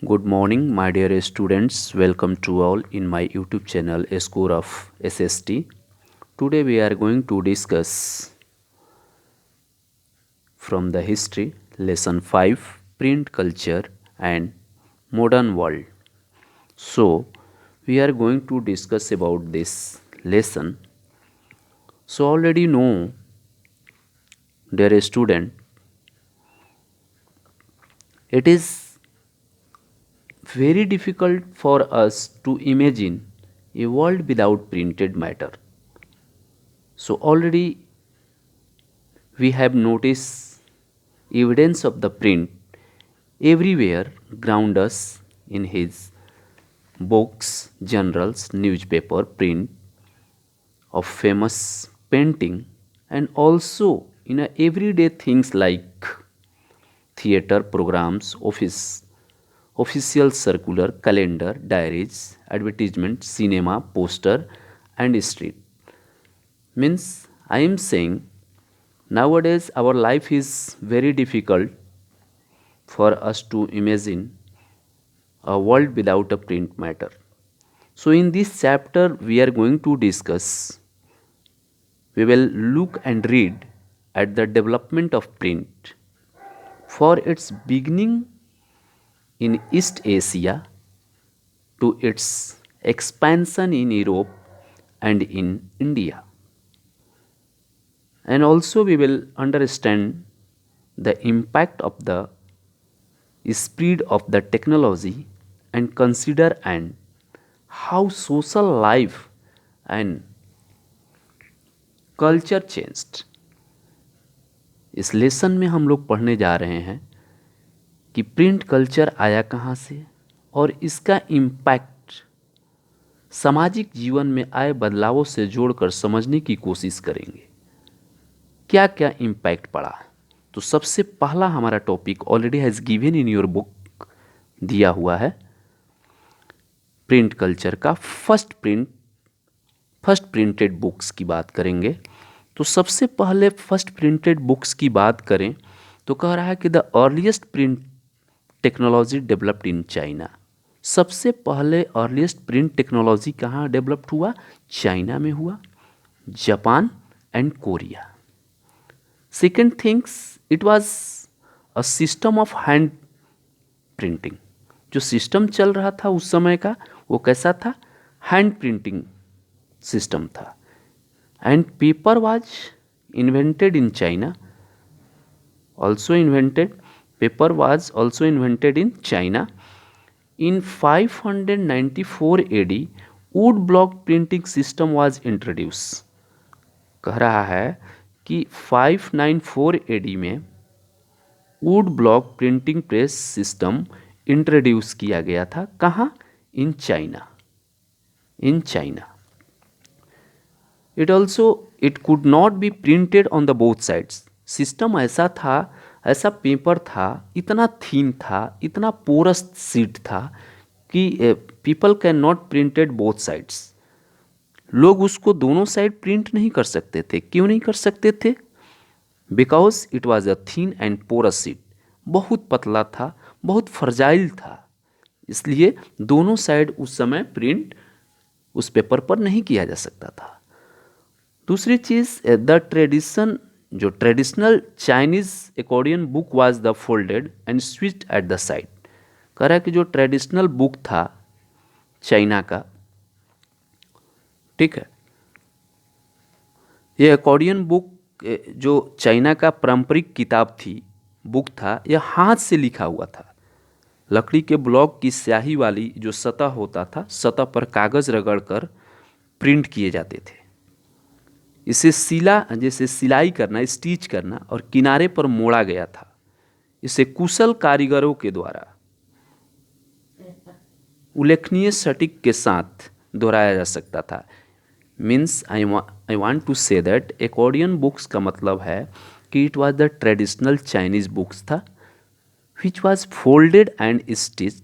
Good morning, my dear students. Welcome to all in my YouTube channel, A Score of SST. Today we are going to discuss from the history, lesson 5, print culture and modern world. So, we are going to discuss about this lesson. So, already know, dear student, it is very difficult for us to imagine a world without printed matter. So, already we have noticed evidence of the print everywhere around us in his books, journals, newspaper, print of famous painting, and also in a everyday things like theater programs, official circular, calendar, diaries, advertisement, cinema, poster, and street. Means I am saying nowadays our life is very difficult for us to imagine a world without a print matter. So, in this chapter, we are going to discuss, we will look and read at the development of print for its beginning in East Asia to its expansion in Europe and in India. And also, we will understand the impact of the speed of the technology and consider and how social life and culture changed. इस lesson में हम लोग पढ़ने जा रहे हैं कि print culture आया कहाँ से और इसका इम्पैक्ट सामाजिक जीवन में आए बदलावों से जोड़कर समझने की कोशिश करेंगे क्या क्या इम्पैक्ट पड़ा। तो सबसे पहला हमारा topic already has given in your book दिया हुआ है, प्रिंट कल्चर का फर्स्ट प्रिंटेड बुक्स की बात करेंगे। तो सबसे पहले फर्स्ट प्रिंटेड बुक्स की बात करें तो कह रहा है कि the earliest print technology developed in China. सबसे पहले अर्लीस्ट प्रिंट टेक्नोलॉजी कहाँ डेवलप्ड हुआ? चाइना में हुआ, Japan and Korea. Second things, it was a system of hand printing. जो सिस्टम चल रहा था उस समय का वो कैसा था? हैंड प्रिंटिंग सिस्टम था। And paper was invented in China, also invented, paper was also invented in China. In 594 AD, wood block printing system was introduced. कह रहा है कि 594 AD में would block printing press system introduce किया गया था। कहाँ? In China. In China it could not be printed on the both sides. System ऐसा था, ऐसा पेपर था, इतना थीन था, इतना पोरस शीट था कि people can not printed both sides. लोग उसको दोनों साइड प्रिंट नहीं कर सकते थे। क्यों नहीं कर सकते थे? Because it was a thin and porous sheet. बहुत पतला था, बहुत फ्रजाइल था, इसलिए दोनों साइड उस समय प्रिंट उस पेपर पर नहीं किया जा सकता था। दूसरी चीज़, द ट्रेडिशन, जो traditional Chinese accordion book was the folded and switched eight the side. कह रहा है कि जो ट्रेडिशनल बुक था चाइना का, ठीक है, ये एकॉर्डियन बुक जो चाइना का पारंपरिक किताब थी, बुक था, यह हाथ से लिखा हुआ था। लकड़ी के ब्लॉक की स्याही वाली जो सतह होता था, सतह पर कागज रगड़कर प्रिंट किए जाते थे। इसे सिला, जैसे सिलाई करना, स्टिच करना, और किनारे पर मोड़ा गया था। इसे कुशल कारीगरों के द्वारा उल्लेखनीय सटीक के साथ दोहराया जा सकता था। Means I want to say that accordion books का मतलब है कि it was the traditional Chinese books था which was folded and stitch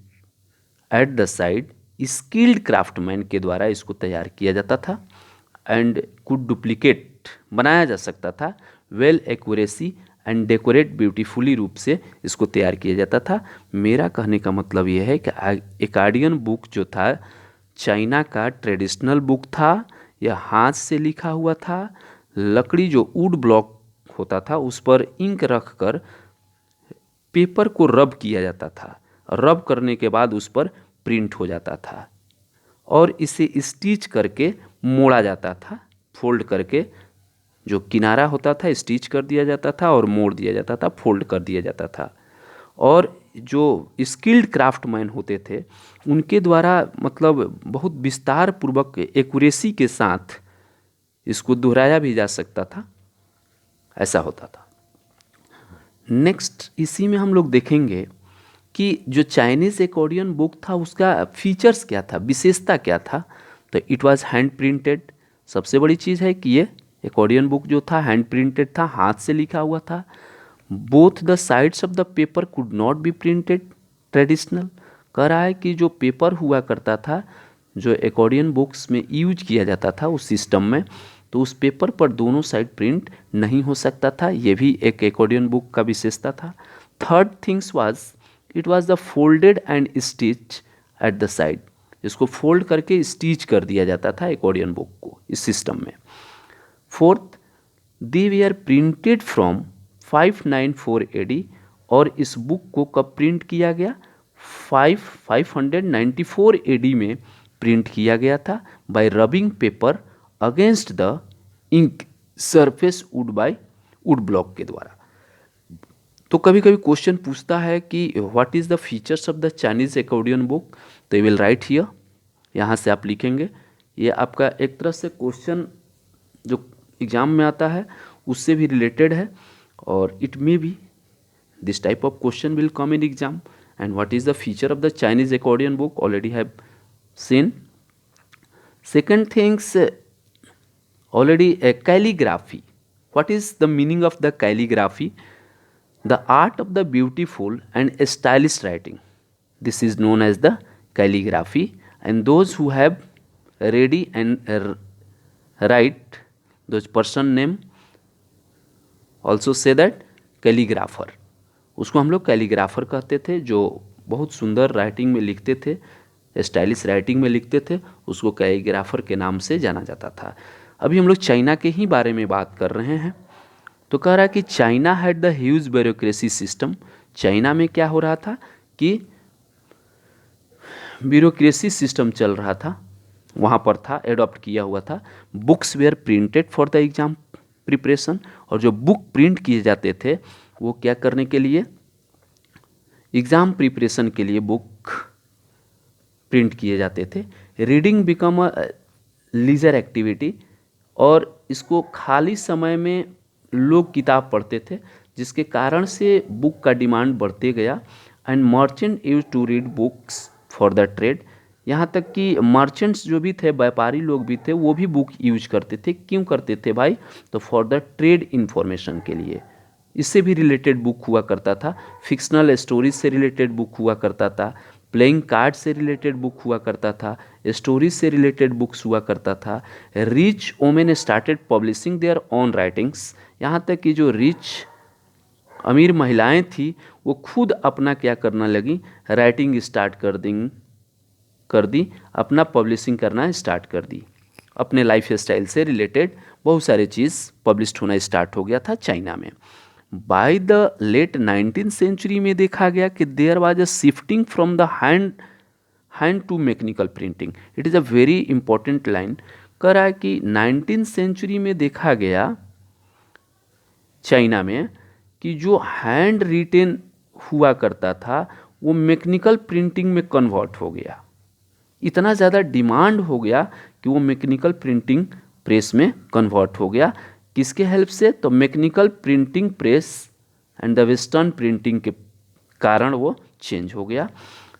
at the side. Skilled craftsman के द्वारा इसको तैयार किया जाता था एंड कुड डुप्लीकेट, बनाया जा सकता था, well accuracy and decorate beautifully रूप से इसको तैयार किया जाता था। मेरा कहने का मतलब यह है कि एकार्डियन बुक जो था चाइना का ट्रेडिशनल बुक था। यह हाथ से लिखा हुआ था। लकड़ी जो वुड ब्लॉक होता था उस पर इंक रख कर पेपर को रब किया जाता था। रब करने के बाद उस पर प्रिंट हो जाता था और इसे स्टिच करके मोड़ा जाता था। फोल्ड करके जो किनारा होता था स्टिच कर दिया जाता था और मोड़ दिया जाता था, फोल्ड कर दिया जाता था। और जो स्किल्ड क्राफ्टमैन होते थे उनके द्वारा मतलब बहुत विस्तार पूर्वक एक्यूरेसी के साथ इसको दोहराया भी जा सकता था, ऐसा होता था। नेक्स्ट इसी में हम लोग देखेंगे कि जो चाइनीज़ एकॉर्डियन बुक था उसका फीचर्स क्या था, विशेषता क्या था। तो इट वाज हैंड प्रिंटेड। सबसे बड़ी चीज़ है कि ये एकॉर्डियन बुक जो था हैंड प्रिंटेड था, हाथ से लिखा हुआ था। Both the sides of the paper could not be printed traditional. कह रहा है कि जो पेपर हुआ करता था जो एकॉर्डियन बुक्स में यूज किया जाता था उस सिस्टम में, तो उस पेपर पर दोनों साइड प्रिंट नहीं हो सकता था। ये भी एक एकॉर्डियन बुक का विशेषता था। Third things was it was the folded and stitch at the side. इसको फोल्ड करके स्टिच कर दिया जाता था एकॉर्डियन बुक को इस सिस्टम में। Fourth, they were printed from 594 AD. और इस बुक को कब प्रिंट किया गया? 594 एडी में प्रिंट किया गया था by rubbing paper against the ink surface wood block के द्वारा। तो कभी कभी क्वेश्चन पूछता है कि what is the features of the Chinese accordion book. तो यू विल राइट हियर, यहाँ से आप लिखेंगे। ये आपका एक तरह से क्वेश्चन जो एग्जाम में आता है उससे भी रिलेटेड है और it may be this type of question will come in exam. And what is the feature of the Chinese accordion book already have seen. Second things, already calligraphy. What is the meaning of the calligraphy? The art of the beautiful and stylish writing. This is known as the calligraphy. And those who have ready and write, those person name also say that calligrapher. उसको हम लोग calligrapher कहते थे, जो बहुत सुंदर writing में लिखते थे, स्टाइलिश राइटिंग में लिखते थे, उसको कैलीग्राफर के नाम से जाना जाता था। अभी हम लोग चाइना के ही बारे में बात कर रहे हैं। तो कह रहा है कि China had the huge bureaucracy system. China में क्या हो रहा था कि ब्यूरोक्रेसी सिस्टम चल रहा था, वहाँ पर था, एडॉप्ट किया हुआ था। Books were printed for the exam preparation. और जो बुक प्रिंट किए जाते थे वो क्या करने के लिए? एग्ज़ाम प्रिपरेशन के लिए बुक प्रिंट किए जाते थे। Reading become a leisure activity. और इसको खाली समय में लोग किताब पढ़ते थे, जिसके कारण से बुक का डिमांड बढ़ते गया। And merchant use to read books for the trade. यहाँ तक कि मर्चेंट्स जो भी थे, व्यापारी लोग भी थे, वो भी बुक यूज करते थे। क्यों करते थे भाई? तो फॉर द ट्रेड इन्फॉर्मेशन के लिए। इससे भी रिलेटेड बुक हुआ करता था। फिक्शनल स्टोरीज से रिलेटेड बुक हुआ करता था। प्लेइंग कार्ड से रिलेटेड बुक हुआ करता था। स्टोरीज से रिलेटेड बुक्स हुआ करता था। Rich women started publishing their own writings. यहाँ तक कि जो रिच अमीर महिलाएं थी वो खुद अपना क्या करना लगी? राइटिंग स्टार्ट कर दी, अपना पब्लिशिंग करना स्टार्ट कर दी। अपने लाइफ स्टाइल से रिलेटेड बहुत सारी चीज़ पब्लिश होना स्टार्ट हो गया था चाइना में। By the late 19th century में देखा गया कि there was a shifting from the hand to mechanical printing. It is a very important line. कह रहा है कि 19th सेंचुरी में देखा गया चाइना में कि जो हैंड रिटेन हुआ करता था वो मैकेनिकल प्रिंटिंग में कन्वर्ट हो गया। इतना ज़्यादा डिमांड हो गया कि वो मैकेनिकल प्रिंटिंग प्रेस में कन्वर्ट हो गया। किसके हेल्प से? तो mechanical printing press and the western printing के कारण वो चेंज हो गया।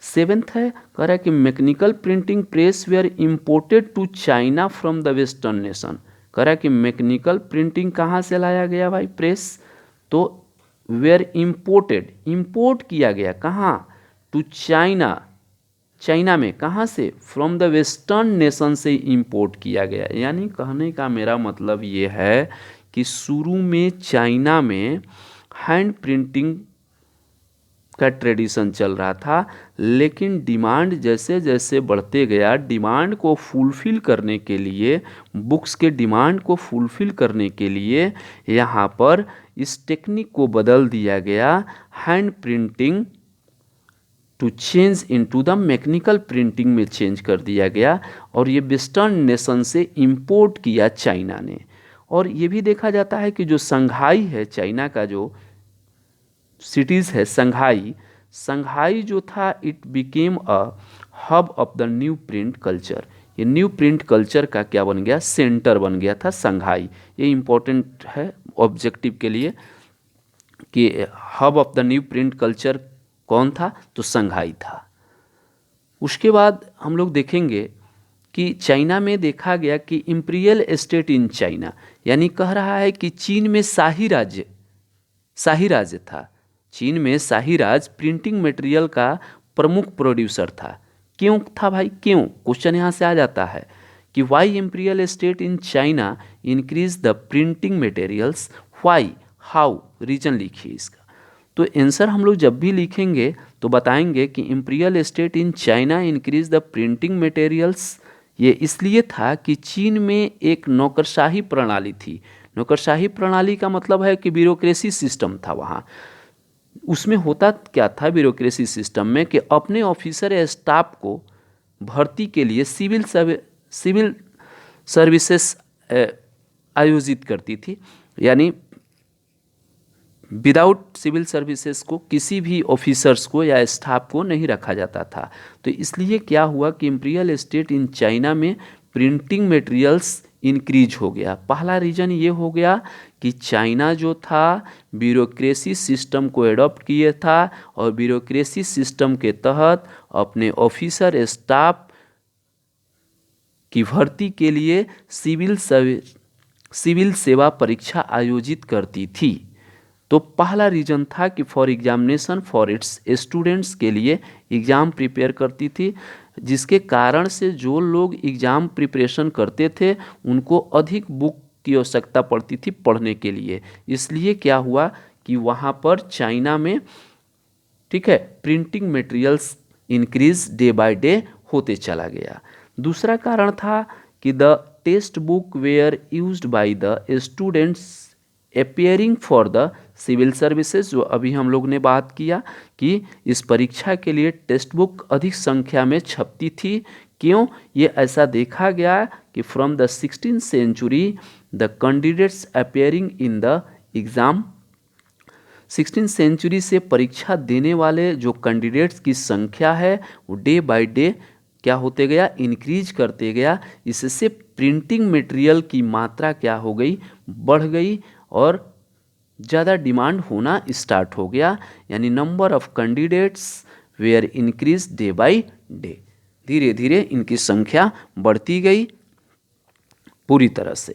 सेवेंथ है, कह रहा है कि mechanical printing press were imported to China from the western nation. कह रहा है कि मैकेनिकल प्रिंटिंग कहाँ से लाया गया भाई? प्रेस। तो वेयर इम्पोर्ट किया गया कहाँ? To China. चाइना में कहाँ से? फ्रॉम द वेस्टर्न नेशन से इंपोर्ट किया गया। यानी कहने का मेरा मतलब ये है कि शुरू में चाइना में हैंड प्रिंटिंग का ट्रेडिशन चल रहा था, लेकिन डिमांड जैसे जैसे बढ़ते गया, डिमांड को फुलफ़िल करने के लिए, बुक्स के डिमांड को फुलफ़िल करने के लिए यहाँ पर इस टेक्निक को बदल दिया गया, hand printing to change into the mechanical printing में चेंज कर दिया गया। और ये वेस्टर्न नेशन से इंपोर्ट किया चाइना ने। और ये भी देखा जाता है कि जो संघाई है, चाइना का जो सिटीज़ है संघाई, संघाई जो था it became a hub of the new print culture. ये न्यू प्रिंट कल्चर का क्या बन गया, सेंटर बन गया था संघाई। ये इम्पोर्टेंट है ऑब्जेक्टिव के लिए कि hub of the new print culture कौन था, तो संघाई था। उसके बाद हम लोग देखेंगे कि चाइना में देखा गया कि इंपीरियल स्टेट इन चाइना, यानी कह रहा है कि चीन में शाही राज्य था। चीन में शाही राज प्रिंटिंग मटेरियल का प्रमुख प्रोड्यूसर था। क्यों था भाई, क्यों, क्वेश्चन यहाँ से आ जाता है कि why imperial state in China increase the printing materials, why, how, reason लिखिए इसका। तो आंसर हम लोग जब भी लिखेंगे तो बताएंगे कि imperial state in China increase the printing materials. ये इसलिए था कि चीन में एक नौकरशाही प्रणाली थी। नौकरशाही प्रणाली का मतलब है कि ब्यूरोक्रेसी सिस्टम था वहाँ। उसमें होता क्या था ब्यूरोक्रेसी सिस्टम में कि अपने ऑफिसर या स्टाफ को भर्ती के लिए सिविल सर्विसेज आयोजित करती थी, यानी विदाउट सिविल सर्विसेज को किसी भी ऑफिसर्स को या स्टाफ को नहीं रखा जाता था। तो इसलिए क्या हुआ कि इंपीरियल स्टेट इन चाइना में प्रिंटिंग मटेरियल्स इंक्रीज हो गया। पहला रीज़न ये हो गया कि चाइना जो था ब्यूरोक्रेसी सिस्टम को एडॉप्ट किए था और ब्यूरोक्रेसी सिस्टम के तहत अपने ऑफिसर स्टाफ की भर्ती के लिए सिविल सेवा परीक्षा आयोजित करती थी। तो पहला रीजन था कि for examination for its students के लिए एग्ज़ाम प्रिपेयर करती थी, जिसके कारण से जो लोग एग्ज़ाम प्रिपरेशन करते थे उनको अधिक बुक की आवश्यकता पड़ती थी पढ़ने के लिए। इसलिए क्या हुआ कि वहाँ पर चाइना में, ठीक है, printing materials increase day by day होते चला गया। दूसरा कारण था कि the text book were used by the students appearing for the civil services, जो अभी हम लोग ने बात किया कि इस परीक्षा के लिए टेक्स्ट बुक अधिक संख्या में छपती थी। क्यों, ये ऐसा देखा गया कि from the 16th century the candidates appearing in the exam, 16th century से परीक्षा देने वाले जो कैंडिडेट्स की संख्या है वो डे बाय डे क्या होते गया, इंक्रीज करते गया। इससे प्रिंटिंग मटेरियल की मात्रा क्या हो गई, बढ़ गई और ज़्यादा डिमांड होना स्टार्ट हो गया, यानी number of candidates were increase day by day. धीरे धीरे इनकी संख्या बढ़ती गई पूरी तरह से।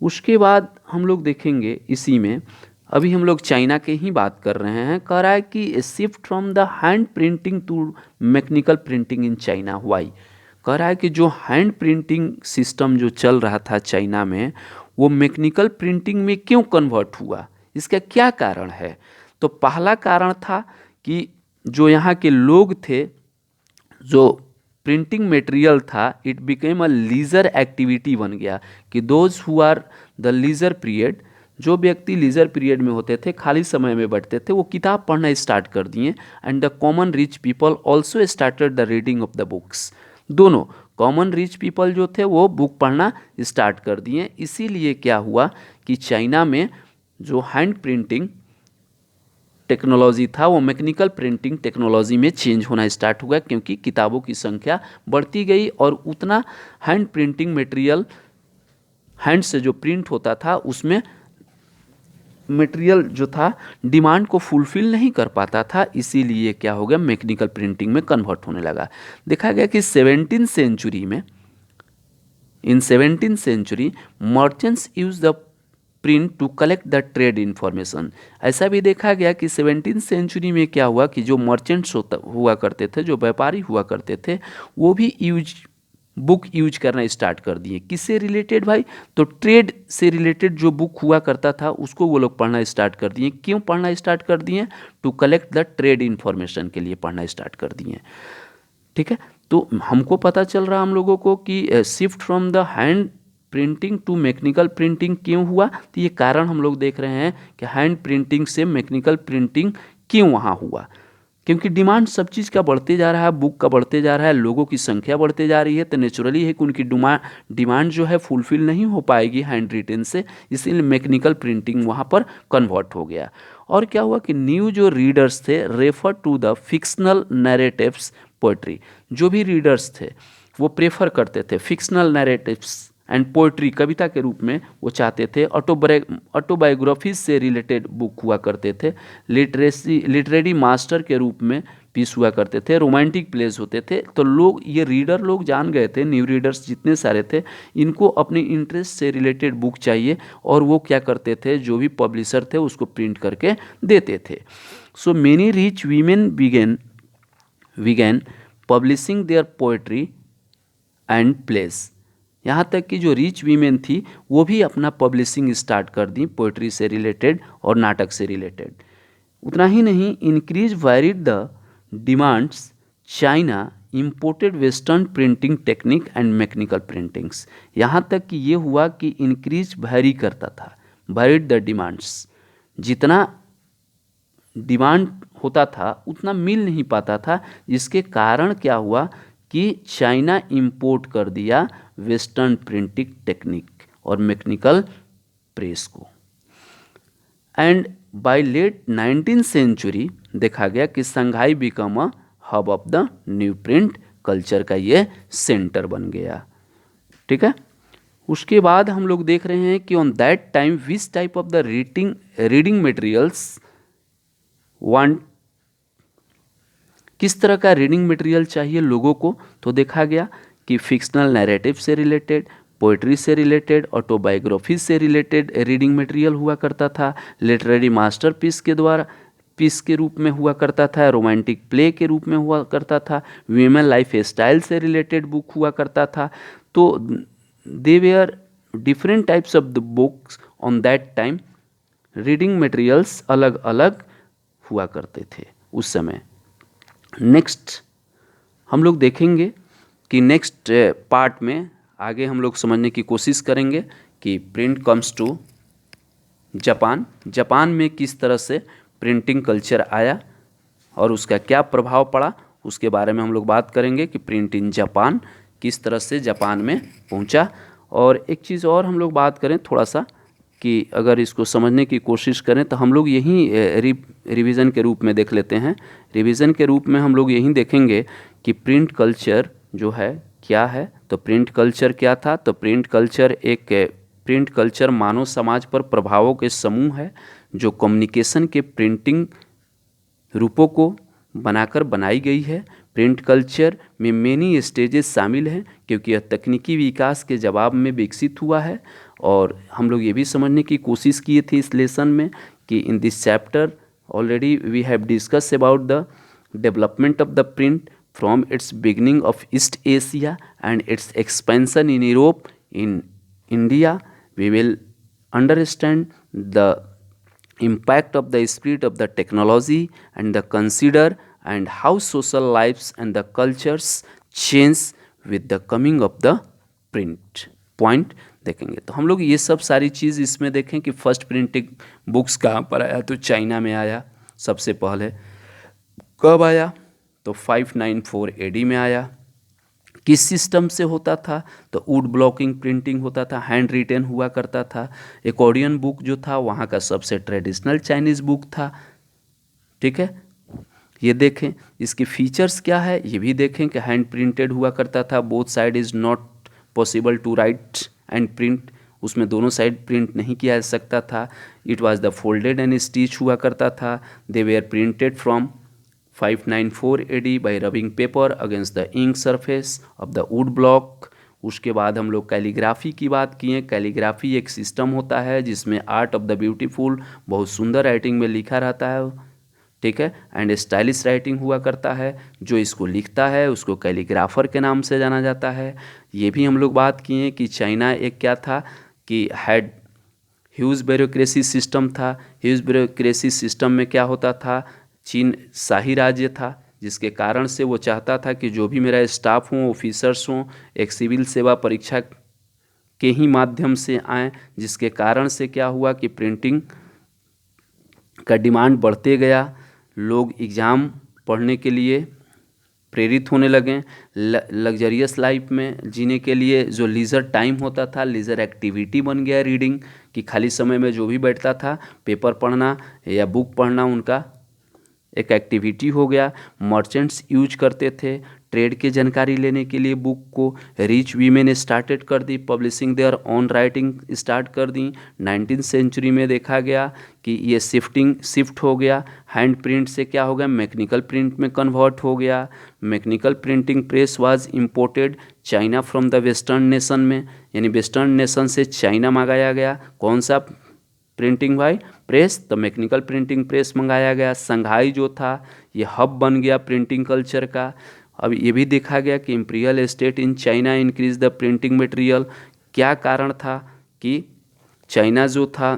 उसके बाद हम लोग देखेंगे इसी में, अभी हम लोग चाइना के ही बात कर रहे हैं, कह रहा है कि shift from the hand printing to mechanical printing in China, why. कह रहा है कि जो हैंड प्रिंटिंग सिस्टम जो चल रहा था चाइना में, वो मैकेनिकल प्रिंटिंग में क्यों कन्वर्ट हुआ, इसका क्या कारण है। तो पहला कारण था कि जो यहाँ के लोग थे, जो प्रिंटिंग मटेरियल था, it became a leisure activity बन गया कि those who are the leisure period, जो व्यक्ति लीजर पीरियड में होते थे, खाली समय में बैठते थे, वो किताब पढ़ना स्टार्ट कर दिए। And the common rich people also started the reading of the books. दोनों कॉमन रिच पीपल जो थे वो बुक पढ़ना स्टार्ट कर दिए। इसीलिए क्या हुआ कि चाइना में जो हैंड प्रिंटिंग टेक्नोलॉजी था वो मैकेनिकल प्रिंटिंग टेक्नोलॉजी में चेंज होना स्टार्ट हुआ, क्योंकि किताबों की संख्या बढ़ती गई और उतना हैंड प्रिंटिंग मटेरियल, हैंड से जो प्रिंट होता था उसमें मटेरियल जो था डिमांड को फुलफिल नहीं कर पाता था। इसीलिए क्या हो गया, मैकेनिकल प्रिंटिंग में कन्वर्ट होने लगा। देखा गया कि 17th सेंचुरी में, in 17th century merchants use the print to collect the trade information. ऐसा भी देखा गया कि 17th सेंचुरी में क्या हुआ कि जो मर्चेंट्स हुआ करते थे, जो व्यापारी हुआ करते थे, वो भी यूज बुक यूज करना स्टार्ट कर दिए। किससे रिलेटेड भाई? तो ट्रेड से रिलेटेड जो बुक हुआ करता था उसको वो लोग पढ़ना स्टार्ट कर दिए। क्यों पढ़ना स्टार्ट कर दिए? To collect the trade information के लिए पढ़ना स्टार्ट कर दिए। ठीक है, तो हमको पता चल रहा हम लोगों को कि shift from the hand printing to mechanical printing क्यों हुआ? तो ये कारण हम लोग देख रहे हैं कि हैंड प्रिंटिंग से मैकेनिकल प्रिंटिंग क्यों वहाँ हुआ। क्योंकि डिमांड सब चीज़ का बढ़ते जा रहा है, बुक का बढ़ते जा रहा है, लोगों की संख्या बढ़ते जा रही है, तो नेचुरली है कि उनकी डिमांड जो है फुलफिल नहीं हो पाएगी हैंड रिटेन से, इसीलिए मैकेनिकल प्रिंटिंग वहाँ पर कन्वर्ट हो गया। और क्या हुआ कि न्यू जो रीडर्स थे refer to the fictional narratives poetry. जो भी रीडर्स थे वो प्रेफर करते थे फिक्शनल नैरेटिव्स एंड पोएट्री, कविता के रूप में वो चाहते थे। ऑटोबायोग्राफीज से रिलेटेड बुक हुआ करते थे। लिटरेरी मास्टर के रूप में पीस हुआ करते थे। रोमांटिक प्लेस होते थे। तो लोग, ये रीडर लोग जान गए थे, न्यू रीडर्स जितने सारे थे, इनको अपने इंटरेस्ट से रिलेटेड बुक चाहिए, और वो क्या करते थे, जो भी पब्लिशर थे उसको प्रिंट करके देते थे। So many rich women begin publishing their poetry and plays. यहाँ तक कि जो रिच वीमेन थी वो भी अपना पब्लिशिंग स्टार्ट कर दी पोएट्री से रिलेटेड और नाटक से रिलेटेड। उतना ही नहीं, increase varied the demands, China imported western printing technique and mechanical printings. यहाँ तक कि ये हुआ कि इंक्रीज वैरी करता था, वैरिड द डिमांड्स, जितना डिमांड होता था उतना मिल नहीं पाता था, जिसके कारण क्या हुआ कि चाइना इंपोर्ट कर दिया वेस्टर्न प्रिंटिंग टेक्निक और मैकेनिकल प्रेस को। And by late 19th century देखा गया कि Shanghai become a hub of the new print culture का ये सेंटर बन गया। ठीक है, उसके बाद हम लोग देख रहे हैं कि on that time which type of the reading materials want, किस तरह का रीडिंग मटेरियल चाहिए लोगों को। तो देखा गया कि फिक्शनल नैरेटिव से रिलेटेड, पोइट्री से रिलेटेड, ऑटोबायोग्राफी से रिलेटेड रीडिंग मटेरियल हुआ करता था। लिटरेरी मास्टरपीस के द्वारा पीस के रूप में हुआ करता था, रोमांटिक प्ले के रूप में हुआ करता था, वीमेन लाइफ स्टाइल से रिलेटेड बुक हुआ करता था। तो they were different types of the books on that time. Reading materials अलग अलग हुआ करते थे उस समय। नेक्स्ट हम लोग देखेंगे कि नेक्स्ट पार्ट में आगे हम लोग समझने की कोशिश करेंगे कि प्रिंट कम्स टू जापान में किस तरह से प्रिंटिंग कल्चर आया और उसका क्या प्रभाव पड़ा, उसके बारे में हम लोग बात करेंगे कि प्रिंट इन जापान किस तरह से जापान में पहुंचा। और एक चीज़ और हम लोग बात करें थोड़ा सा कि अगर इसको समझने की कोशिश करें तो हम लोग यहीं रिवीजन के रूप में देख लेते हैं। रिवीजन के रूप में हम लोग यहीं देखेंगे कि प्रिंट कल्चर जो है क्या है। तो प्रिंट कल्चर क्या था? तो प्रिंट कल्चर मानव समाज पर प्रभावों के समूह है जो कम्युनिकेशन के प्रिंटिंग रूपों को बनाकर बनाई गई है। प्रिंट कल्चर में मेनी स्टेजेस शामिल हैं क्योंकि यह तकनीकी विकास के जवाब में विकसित हुआ है। और हम लोग ये भी समझने की कोशिश किए थे इस लेसन में कि in this chapter already we have discuss about the development of the print from its beginning of East Asia and its expansion in Europe, in India. We will understand the impact of the spirit of the technology and the consider and how social lives and the cultures change with the coming of the print point देखेंगे। तो हम लोग ये सब सारी चीज़ इसमें देखें कि फर्स्ट प्रिंटिंग बुक्स कहाँ पर आया। तो चाइना में आया सबसे पहले। कब आया? तो 594 AD में आया। किस सिस्टम से होता था? तो वुड ब्लॉकिंग प्रिंटिंग होता था, हैंड रिटेन हुआ करता था। एकॉर्डियन बुक जो था वहाँ का सबसे ट्रेडिशनल चाइनीज़ बुक था। ठीक है, ये देखें इसके फीचर्स क्या है, ये भी देखें कि हैंड प्रिंटेड हुआ करता था। Both side is not possible to write and print, उसमें दोनों साइड प्रिंट नहीं किया जा सकता था। It was the folded and stitch हुआ करता था। They were printed from 594 AD by rubbing paper against the ink surface of the wood block। उसके बाद हम लोग कैलीग्राफी की बात किए। कैलीग्राफी एक सिस्टम होता है जिसमें आर्ट ऑफ द ब्यूटीफुल, बहुत सुंदर राइटिंग में लिखा रहता है। ठीक है। एंड स्टाइलिश राइटिंग हुआ करता है, जो इसको लिखता है उसको कैलीग्राफर के नाम से जाना जाता है। ये भी हम लोग बात किए कि चाइना एक क्या था कि हैड ह्यूज ब्यूरोक्रेसी सिस्टम था। ह्यूज ब्यूरोक्रेसी सिस्टम में क्या होता था, चीन शाही राज्य था, जिसके कारण से वो चाहता था कि जो भी मेरा स्टाफ हों, ऑफिसर्स हों, एक सिविल सेवा परीक्षा के ही माध्यम से आए, जिसके कारण से क्या हुआ कि प्रिंटिंग का डिमांड बढ़ते गया। लोग एग्ज़ाम पढ़ने के लिए प्रेरित होने लगे। लग्जरियस लाइफ में जीने के लिए जो लीज़र टाइम होता था, लीज़र एक्टिविटी बन गया रीडिंग, कि खाली समय में जो भी बैठता था पेपर पढ़ना या बुक पढ़ना उनका एक एक्टिविटी हो गया। मर्चेंट्स यूज करते थे ट्रेड की जानकारी लेने के लिए बुक को। रिच वीमेन स्टार्टेड कर दी publishing their own writing start कर दी। 19th सेंचुरी में देखा गया कि ये शिफ्ट हो गया। हैंड प्रिंट से क्या हो गया, मैकेनिकल प्रिंट में कन्वर्ट हो गया। Mechanical printing press was imported China from the western nation में, यानी वेस्टर्न नेशन से चाइना मंगाया गया। कौन सा प्रिंटिंग भाई, प्रेस, तो मैकेनिकल प्रिंटिंग प्रेस मंगाया गया। संघाई जो था ये हब बन गया प्रिंटिंग कल्चर का। अब ये भी देखा गया कि imperial state in China increase the printing material. क्या कारण था कि चाइना जो था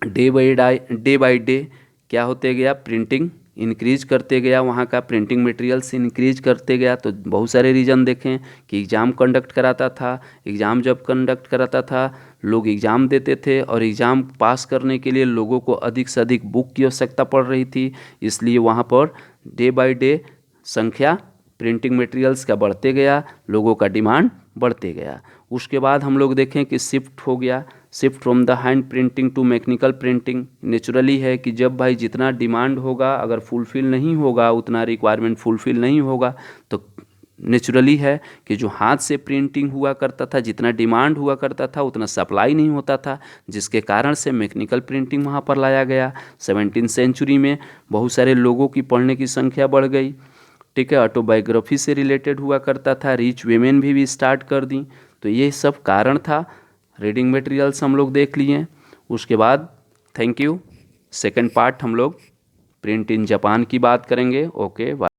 डे बाय डे क्या होते गया, प्रिंटिंग इंक्रीज करते गया, वहाँ का प्रिंटिंग मटेरियल्स इंक्रीज करते गया। तो बहुत सारे रीज़न देखें कि एग्ज़ाम कंडक्ट कराता था। एग्ज़ाम जब कंडक्ट कराता था लोग एग्ज़ाम देते थे, और एग्ज़ाम पास करने के लिए लोगों को अधिक से अधिक बुक की आवश्यकता पड़ रही थी। इसलिए वहाँ पर डे बाय डे संख्या प्रिंटिंग मटेरियल्स का बढ़ते गया, लोगों का डिमांड बढ़ते गया। उसके बाद हम लोग देखें कि शिफ्ट हो गया, shift from the hand printing to mechanical printing. Naturally है कि जब भाई जितना डिमांड होगा अगर फुलफ़िल नहीं होगा, उतना रिक्वायरमेंट फुलफ़िल नहीं होगा, तो नेचुरली है कि जो हाथ से प्रिंटिंग हुआ करता था, जितना डिमांड हुआ करता था उतना सप्लाई नहीं होता था, जिसके कारण से मैकेनिकल प्रिंटिंग वहाँ पर लाया गया। 17th सेंचुरी में बहुत सारे लोगों की पढ़ने की संख्या बढ़ गई, ठीक है। ऑटोबायोग्राफी से रिलेटेड हुआ करता था, रिच वेमेन भी स्टार्ट कर दी। तो ये सब कारण था। रीडिंग मटेरियल्स हम लोग देख लिए। उसके बाद थैंक यू। सेकंड पार्ट हम लोग प्रिंट इन जापान की बात करेंगे। Okay bye.